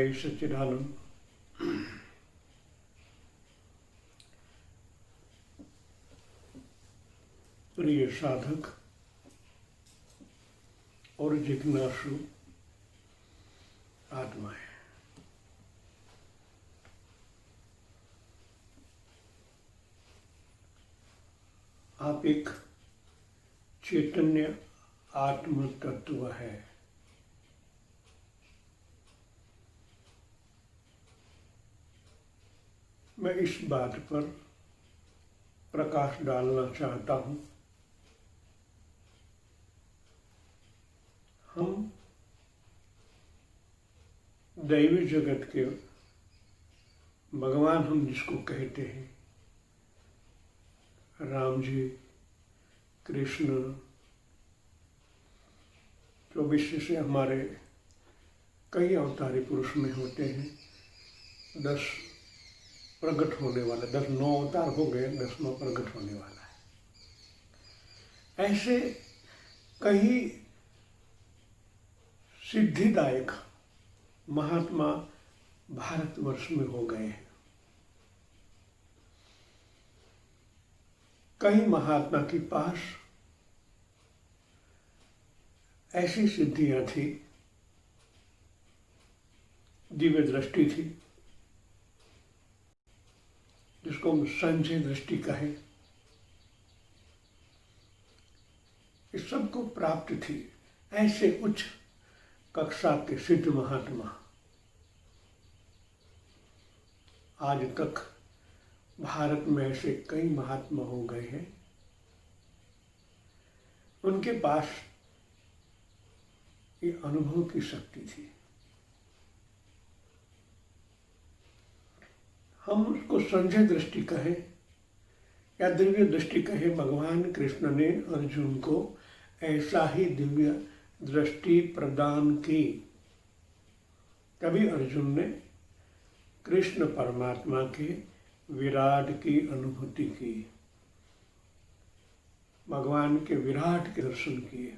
जय सच्चिदानंद। प्रिय साधक और जिज्ञासु आत्माएं, आप एक चैतन्य आत्म तत्व है। मैं इस बात पर प्रकाश डालना चाहता हूं, हम दैवी जगत के भगवान हम जिसको कहते हैं, राम जी, कृष्ण, जो विश्व से हमारे कई अवतारी पुरुष में होते हैं, 10 प्रकट होने वाला, 10 9 अवतार हो गए, 10वां प्रकट होने वाला है। ऐसे कई सिद्धिदायक महात्मा भारतवर्ष में हो गए हैं। कई महात्मा के पास ऐसी सिद्धियां थी, दिव्य दृष्टि थी, जिसको हम संजय दृष्टि कहें, इस सबको प्राप्त थी। ऐसे उच्च कक्षा के सिद्ध महात्मा आज तक भारत में ऐसे कई महात्मा हो गए हैं। उनके पास ये अनुभव की शक्ति थी। हम उसको संजय दृष्टि कहें या दिव्य दृष्टि कहें, भगवान कृष्ण ने अर्जुन को ऐसा ही दिव्य दृष्टि प्रदान की। तभी अर्जुन ने कृष्ण परमात्मा के विराट की अनुभूति की, भगवान के विराट के दर्शन किए।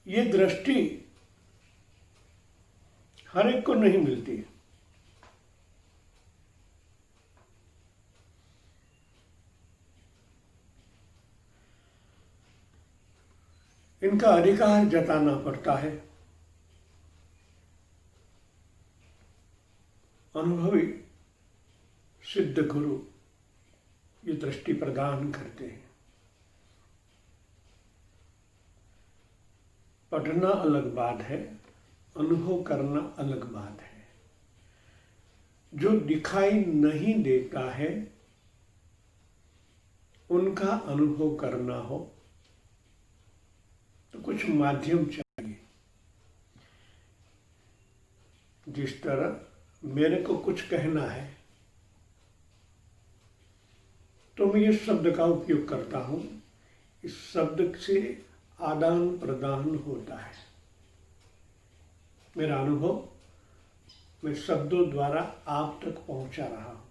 ये दृष्टि हर एक को नहीं मिलती। इनका अधिकार जताना पड़ता है। अनुभवी सिद्ध गुरु ये दृष्टि प्रदान करते हैं। पढ़ना अलग बात है, अनुभव करना अलग बात है। जो दिखाई नहीं देता है, उनका अनुभव करना हो तो कुछ माध्यम चाहिए। जिस तरह मेरे को कुछ कहना है तो मैं इस शब्द का उपयोग करता हूं, इस शब्द से आदान प्रदान होता है। मेरा अनुभव मैं शब्दों द्वारा आप तक पहुंचा रहा हूं।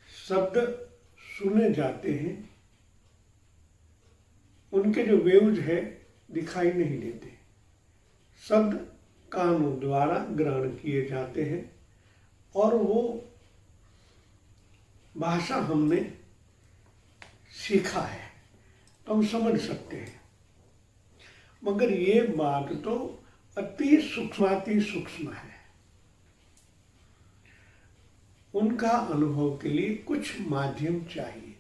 शब्द सुने जाते हैं, उनके जो वेव्स है दिखाई नहीं देते। शब्द कानों द्वारा ग्रहण किए जाते हैं और वो भाषा हमने सीखा है तो हम समझ सकते हैं। मगर ये बात तो अति सूक्ष्म है। उनका अनुभव के लिए कुछ माध्यम चाहिए।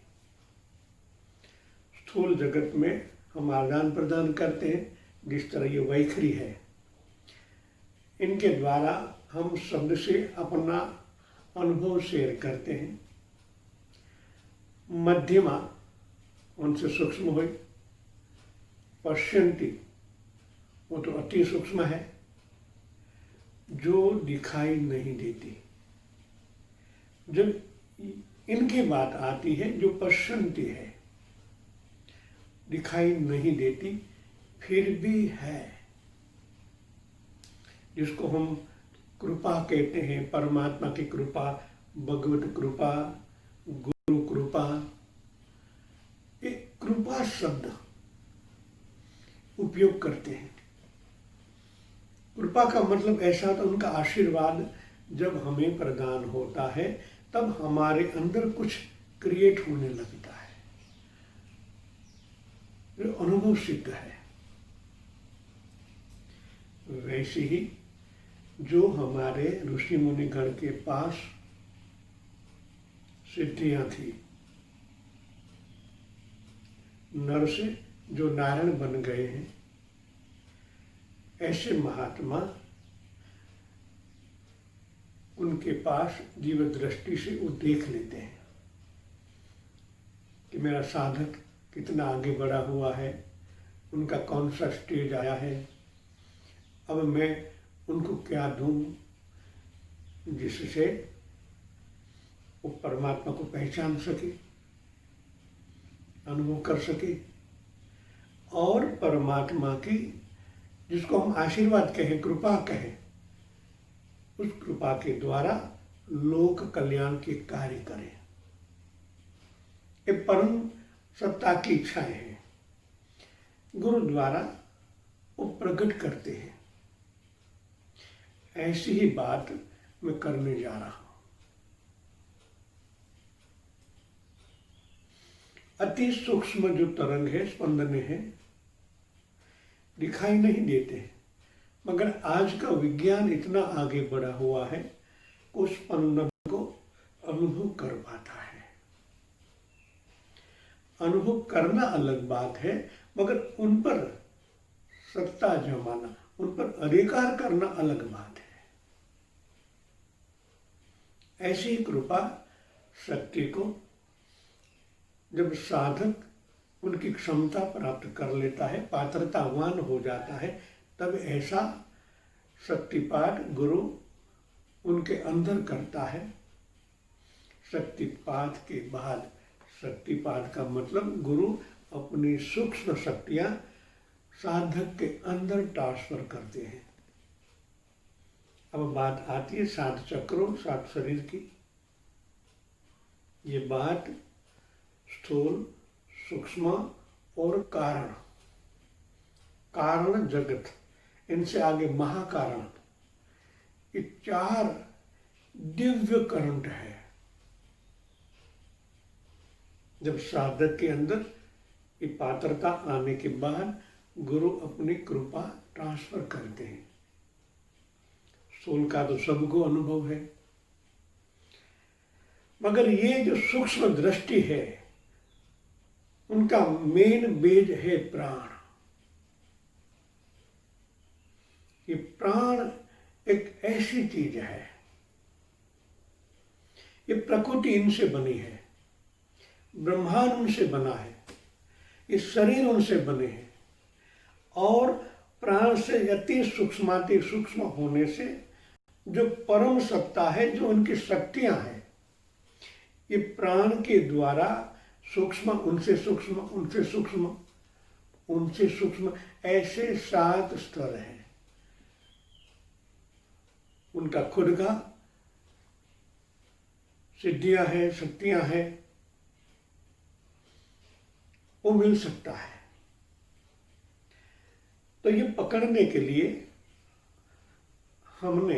स्थूल जगत में हम आदान प्रदान करते हैं, जिस तरह ये वैखरी है, इनके द्वारा हम शब्द से अपना अनुभव शेयर करते हैं। मध्यमा उनसे सूक्ष्म हुई, पश्यंती वो तो अति सूक्ष्म है, जो दिखाई नहीं देती। जब इनकी बात आती है, जो पश्यंती है, दिखाई नहीं देती, फिर भी है, जिसको हम कृपा कहते हैं, परमात्मा की कृपा, भगवत कृपा, गुरु कृपा, शब्द उपयोग करते हैं। कृपा का मतलब ऐसा था, उनका आशीर्वाद जब हमें प्रदान होता है तब हमारे अंदर कुछ क्रिएट होने लगता है, जो अनुभव सिद्ध है। वैसे ही जो हमारे ऋषि मुनिगण के पास सिद्धियां थी, नर से जो नारायण बन गए हैं, ऐसे महात्मा उनके पास दिव्य दृष्टि से वो देख लेते हैं कि मेरा साधक कितना आगे बढ़ा हुआ है, उनका कौन सा स्टेज आया है, अब मैं उनको क्या दूं जिससे वो परमात्मा को पहचान सके, अनुभव कर सके, और परमात्मा की, जिसको हम आशीर्वाद कहें, कृपा कहें, उस कृपा के द्वारा लोक कल्याण के कार्य करें। ये परम सत्ता की इच्छाएं हैं, गुरु द्वारा वो प्रकट करते हैं। ऐसी ही बात मैं करने जा रहा हूं। अति सूक्ष्म जो तरंग है, स्पंदन है, दिखाई नहीं देते, मगर आज का विज्ञान इतना आगे बढ़ा हुआ है, उस स्पंदन को अनुभव कर पाता है। अनुभव करना अलग बात है, मगर उन पर सत्ता जमाना, उन पर अधिकार करना अलग बात है। ऐसी कृपा शक्ति को जब साधक उनकी क्षमता प्राप्त कर लेता है, पात्रतावान हो जाता है, तब ऐसा शक्तिपात गुरु उनके अंदर करता है। शक्तिपात के बाद, शक्तिपात का मतलब गुरु अपनी सूक्ष्म शक्तियां साधक के अंदर ट्रांसफर करते हैं। अब बात आती है 7 चक्रों, 7 शरीर की। ये बात स्थूल, सूक्ष्म और कारण, कारण जगत, इनसे आगे महाकारण, ये 4 दिव्य करंट है। जब साधक के अंदर ये पात्रता आने के बाद गुरु अपनी कृपा ट्रांसफर करते हैं। स्थूल का तो सबको अनुभव है, मगर ये जो सूक्ष्म दृष्टि है, उनका मेन बेज है प्राण। ये प्राण एक ऐसी चीज है, ये प्रकृति इनसे बनी है, ब्रह्मांड उनसे बना है, ये शरीर उनसे बने हैं, और प्राण से अति सूक्ष्माति सूक्ष्म होने से जो परम सत्ता है, जो उनकी शक्तियां हैं, ये प्राण के द्वारा सूक्ष्म, उनसे सूक्ष्म, उनसे सूक्ष्म, उनसे सूक्ष्म, ऐसे 7 स्तर हैं। उनका खुद का सिद्धियां हैं, शक्तियां हैं, वो मिल सकता है। तो ये पकड़ने के लिए हमने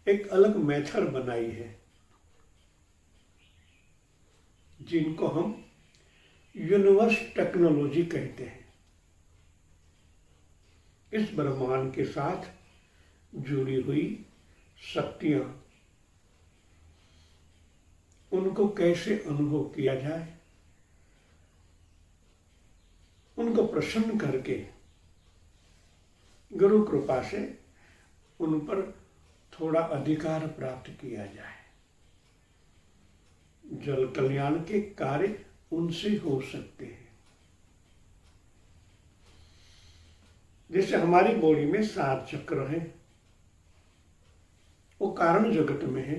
एक अलग मेथड बनाई है, जिनको हम यूनिवर्स टेक्नोलॉजी कहते हैं। इस ब्रह्मांड के साथ जुड़ी हुई शक्तियां, उनको कैसे अनुभव किया जाए, उनको प्रसन्न करके गुरु कृपा से उन पर थोड़ा अधिकार प्राप्त किया जाए। जल कल्याण के कार्य उनसे हो सकते हैं। जैसे हमारी बॉडी में 7 चक्र हैं, वो कारण जगत में है,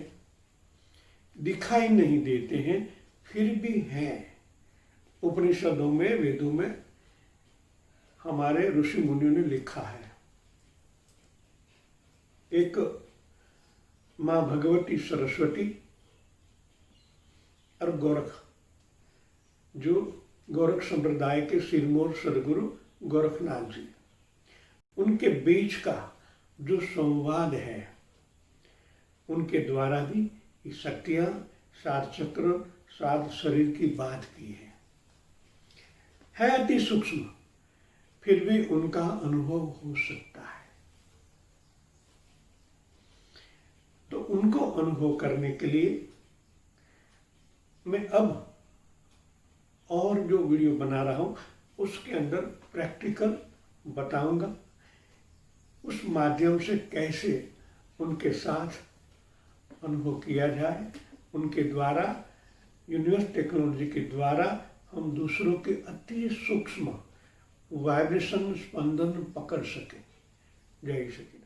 दिखाई नहीं देते हैं, फिर भी हैं। उपनिषदों में, वेदों में हमारे ऋषि मुनियों ने लिखा है। एक माँ भगवती सरस्वती और गोरख, जो गोरख संप्रदाय के सिरमौर सदगुरु गोरखनाथ जी, उनके बीच का जो संवाद है, उनके द्वारा भी ये शक्तियां, सात चक्र, सात शरीर की बात की है अति सूक्ष्म, फिर भी उनका अनुभव हो सकता है। तो उनको अनुभव करने के लिए मैं अब और जो वीडियो बना रहा हूं उसके अंदर प्रैक्टिकल बताऊंगा, उस माध्यम से कैसे उनके साथ अनुभव किया जाए, उनके द्वारा, यूनिवर्स टेक्नोलॉजी के द्वारा हम दूसरों के अति सूक्ष्म वाइब्रेशन स्पंदन पकड़ सके। जय सके।